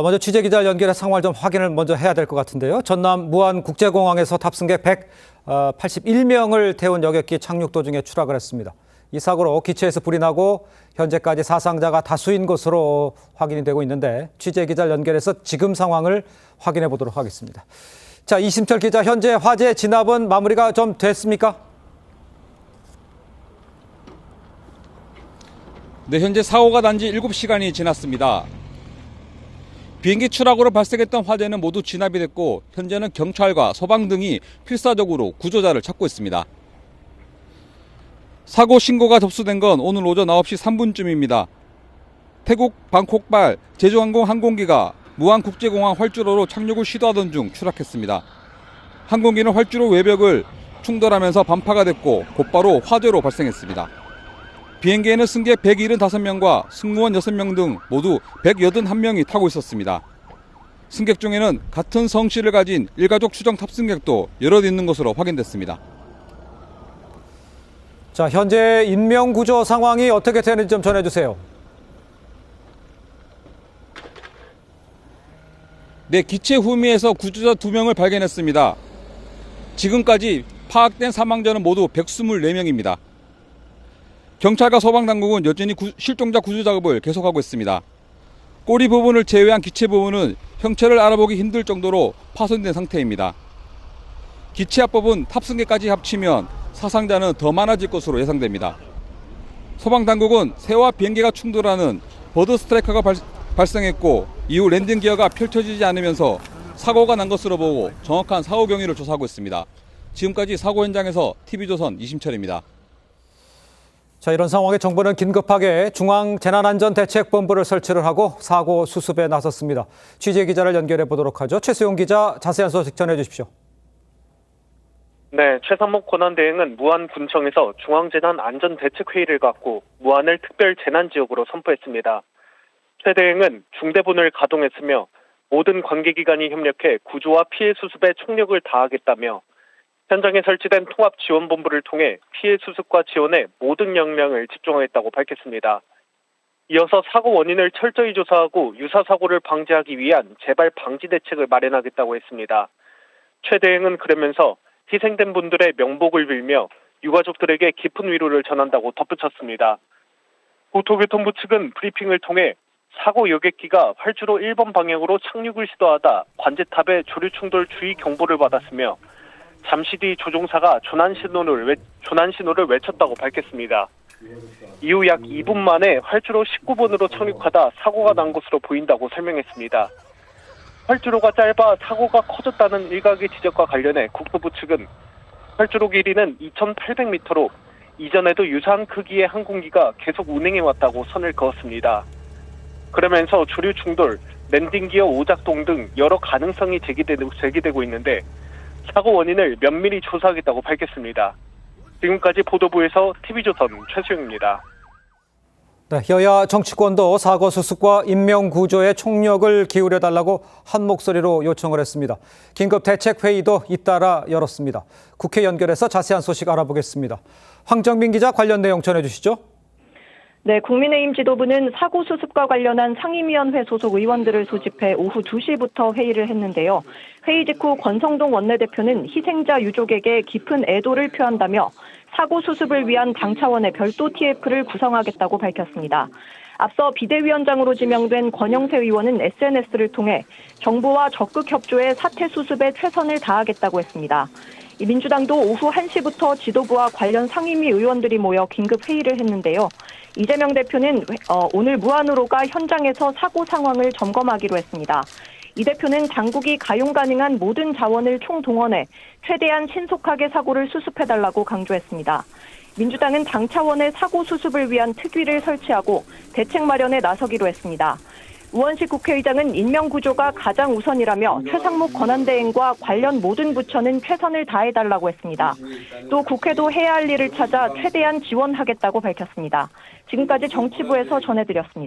먼저 취재기자를 연결해 상황을 좀 확인을 먼저 해야 될 것 같은데요. 전남 무안국제공항에서 탑승객 181명을 태운 여객기 착륙 도중에 추락을 했습니다. 이 사고로 기체에서 불이 나고 현재까지 사상자가 다수인 것으로 확인이 되고 있는데 취재기자를 연결해서 지금 상황을 확인해 보도록 하겠습니다. 자, 이심철 기자, 현재 화재 진압은 마무리가 좀 됐습니까? 네, 현재 사고가 난 지 7시간이 지났습니다. 비행기 추락으로 발생했던 화재는 모두 진압이 됐고 현재는 경찰과 소방 등이 필사적으로 구조자를 찾고 있습니다. 사고 신고가 접수된 건 오늘 오전 9시 3분쯤입니다. 태국 방콕발 제주항공 항공기가 무안국제공항 활주로로 착륙을 시도하던 중 추락했습니다. 항공기는 활주로 외벽을 충돌하면서 반파가 됐고 곧바로 화재로 발생했습니다. 비행기에는 승객 175명과 승무원 6명 등 모두 181명이 타고 있었습니다. 승객 중에는 같은 성씨를 가진 일가족 추정 탑승객도 여럿 있는 것으로 확인됐습니다. 자, 현재 인명구조 상황이 어떻게 되는지 좀 전해주세요. 네, 기체 후미에서 구조자 2명을 발견했습니다. 지금까지 파악된 사망자는 모두 124명입니다. 경찰과 소방당국은 여전히 실종자 구조 작업을 계속하고 있습니다. 꼬리 부분을 제외한 기체 부분은 형체를 알아보기 힘들 정도로 파손된 상태입니다. 기체 앞부분 탑승객까지 합치면 사상자는 더 많아질 것으로 예상됩니다. 소방당국은 새와 비행기가 충돌하는 버드 스트라이크가 발생했고 이후 랜딩 기어가 펼쳐지지 않으면서 사고가 난 것으로 보고 정확한 사고 경위를 조사하고 있습니다. 지금까지 사고 현장에서 TV조선 이심철입니다. 자, 이런 상황에 정부는 긴급하게 중앙재난안전대책본부를 설치를 하고 사고 수습에 나섰습니다. 취재기자를 연결해 보도록 하죠. 최수용 기자, 자세한 소식 전해 주십시오. 네, 최상목 권한대행은 무안군청에서 중앙재난안전대책회의를 갖고 무안을 특별재난지역으로 선포했습니다. 최 대행은 중대본을 가동했으며 모든 관계기관이 협력해 구조와 피해 수습에 총력을 다하겠다며 현장에 설치된 통합지원본부를 통해 피해 수습과 지원에 모든 역량을 집중하겠다고 밝혔습니다. 이어서 사고 원인을 철저히 조사하고 유사 사고를 방지하기 위한 재발 방지 대책을 마련하겠다고 했습니다. 최 대행은 그러면서 희생된 분들의 명복을 빌며 유가족들에게 깊은 위로를 전한다고 덧붙였습니다. 국토교통부 측은 브리핑을 통해 사고 여객기가 활주로 1번 방향으로 착륙을 시도하다 관제탑에 조류 충돌 주의 경보를 받았으며 잠시 뒤 조종사가 조난 신호를 외쳤다고 밝혔습니다. 이후 약 2분 만에 활주로 19번으로 착륙하다 사고가 난 것으로 보인다고 설명했습니다. 활주로가 짧아 사고가 커졌다는 일각의 지적과 관련해 국토부 측은 활주로 길이는 2,800m로 이전에도 유사한 크기의 항공기가 계속 운행해왔다고 선을 그었습니다. 그러면서 조류 충돌, 랜딩기어 오작동 등 여러 가능성이 제기되고 있는데 사고 원인을 면밀히 조사하겠다고 밝혔습니다. 지금까지 보도부에서 TV조선 최수영입니다. 네, 여야 정치권도 사고 수습과 인명구조에 총력을 기울여달라고 한 목소리로 요청을 했습니다. 긴급대책회의도 잇따라 열었습니다. 국회 연결해서 자세한 소식 알아보겠습니다. 황정민 기자, 관련 내용 전해주시죠. 네, 국민의힘 지도부는 사고 수습과 관련한 상임위원회 소속 의원들을 소집해 오후 2시부터 회의를 했는데요. 회의 직후 권성동 원내대표는 희생자 유족에게 깊은 애도를 표한다며 사고 수습을 위한 당 차원의 별도 TF를 구성하겠다고 밝혔습니다. 앞서 비대위원장으로 지명된 권영세 의원은 SNS를 통해 정부와 적극 협조해 사태 수습에 최선을 다하겠다고 했습니다. 민주당도 오후 1시부터 지도부와 관련 상임위 의원들이 모여 긴급 회의를 했는데요. 이재명 대표는 오늘 무안으로 가 현장에서 사고 상황을 점검하기로 했습니다. 이 대표는 당국이 가용 가능한 모든 자원을 총동원해 최대한 신속하게 사고를 수습해달라고 강조했습니다. 민주당은 당 차원의 사고 수습을 위한 특위를 설치하고 대책 마련에 나서기로 했습니다. 우원식 국회의장은 인명구조가 가장 우선이라며 최상목 권한대행과 관련 모든 부처는 최선을 다해달라고 했습니다. 또 국회도 해야 할 일을 찾아 최대한 지원하겠다고 밝혔습니다. 지금까지 정치부에서 전해드렸습니다.